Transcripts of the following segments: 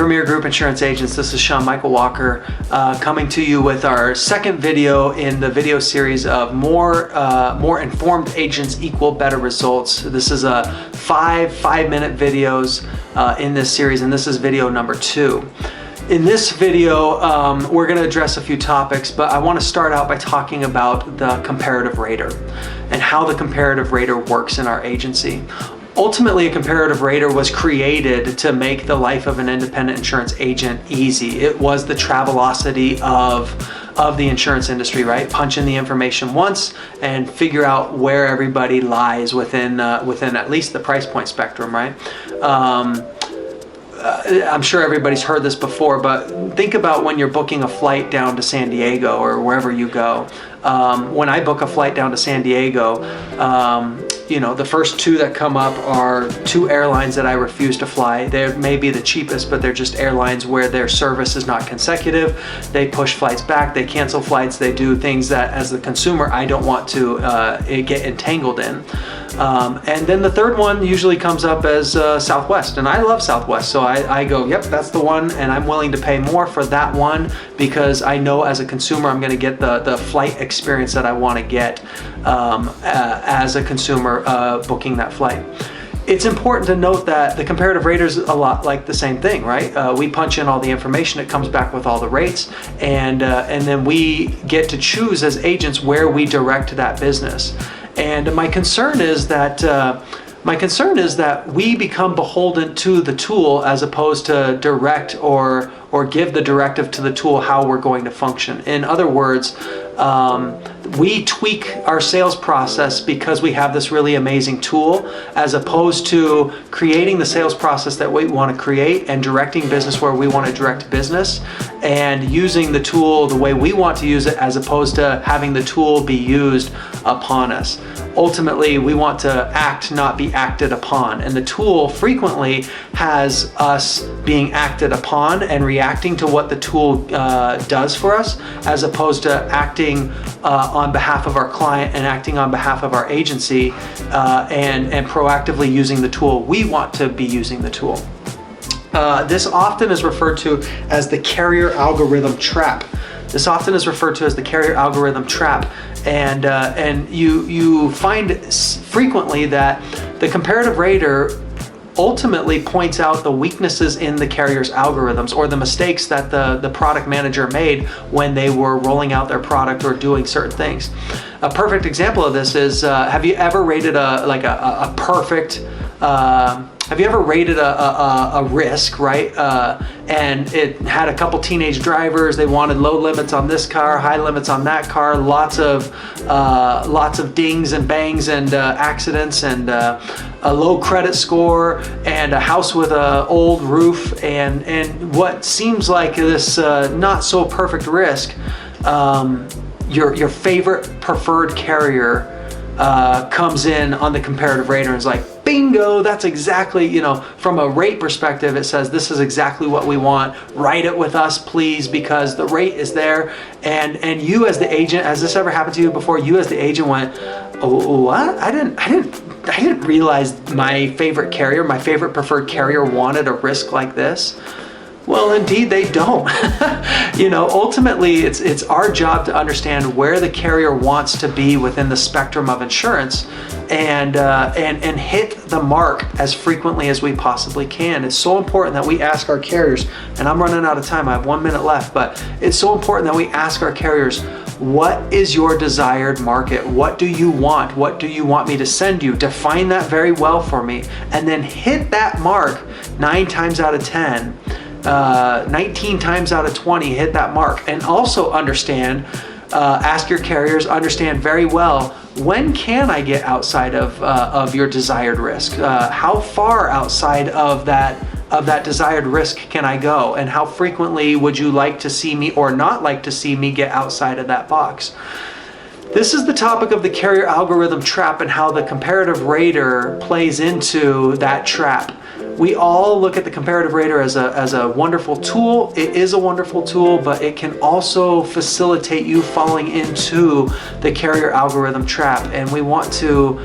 Premier Group Insurance Agents. This is Sean Michael Walker coming to you with our second video in the video series of more informed agents equal better results. This is a five-minute videos in this series, and this is video number 2. In this video, we're going to address a few topics, but I want to start out by talking about the comparative rater and how the comparative rater works in our agency. Ultimately, a comparative rater was created to make the life of an independent insurance agent easy. It was the Travelocity of the insurance industry, right? Punch in the information once and figure out where everybody lies within at least the price point spectrum, right? I'm sure everybody's heard this before, but think about when you're booking a flight down to San Diego or wherever you go. When I book a flight down to San Diego, the first two that come up are two airlines that I refuse to fly. They may be the cheapest, but they're just airlines where their service is not consecutive. They push flights back, they cancel flights, they do things that as the consumer I don't want to get entangled in. And then the third one usually comes up as Southwest, and I love Southwest, so I go, yep, that's the one, and I'm willing to pay more for that one because I know as a consumer I'm going to get the flight experience that I want to get as a consumer booking that flight. It's important to note that the comparative rater is a lot like the same thing, right? We punch in all the information, it comes back with all the rates, and then we get to choose as agents where we direct that business. And my concern is that we become beholden to the tool as opposed to direct or give the directive to the tool how we're going to function. In other words, we tweak our sales process because we have this really amazing tool, as opposed to creating the sales process that we want to create and directing business where we want to direct business, and using the tool the way we want to use it as opposed to having the tool be used upon us. Ultimately, we want to act, not be acted upon, and the tool frequently has us being acted upon and reacting to what the tool does for us, as opposed to acting on behalf of our client and acting on behalf of our agency and proactively using the tool. We want to be using the tool. This often is referred to as the carrier algorithm trap. This often is referred to as the carrier algorithm trap, and you find frequently that the comparative rater ultimately points out the weaknesses in the carrier's algorithms or the mistakes that the product manager made when they were rolling out their product or doing certain things. A perfect example of this is, have you ever rated a risk, right? And it had a couple teenage drivers. They wanted low limits on this car, high limits on that car, lots of dings and bangs and accidents, and a low credit score, and a house with a old roof, and what seems like this not so perfect risk. Your favorite preferred carrier comes in on the comparative rater and is like, bingo, that's exactly, from a rate perspective, it says this is exactly what we want. Write it with us, please, because the rate is there. And you as the agent, has this ever happened to you before? You as the agent went, oh, what? I didn't realize my favorite carrier, my favorite preferred carrier wanted a risk like this. Well, indeed they don't. Ultimately it's our job to understand where the carrier wants to be within the spectrum of insurance and hit the mark as frequently as we possibly can. It's so important that we ask our carriers, and I'm running out of time, I have 1 minute left, but it's so important that we ask our carriers, what is your desired market? What do you want? What do you want me to send you? Define that very well for me, and then hit that mark 9 times out of 10. 19 times out of 20 hit that mark. And also understand, ask your carriers, understand very well, when can I get outside of your desired risk? How far outside of that desired risk can I go? And how frequently would you like to see me or not like to see me get outside of that box? This is the topic of the carrier algorithm trap and how the comparative rater plays into that trap. We all look at the comparative rater as a wonderful tool. It is a wonderful tool, but it can also facilitate you falling into the carrier algorithm trap. And we want to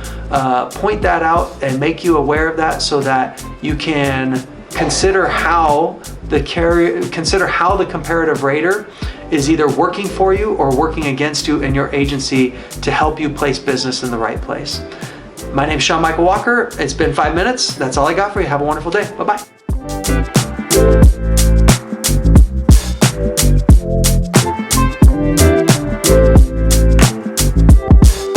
point that out and make you aware of that so that you can consider how the comparative rater is either working for you or working against you in your agency to help you place business in the right place. My name's Sean Michael Walker. It's been 5 minutes. That's all I got for you. Have a wonderful day. Bye-bye.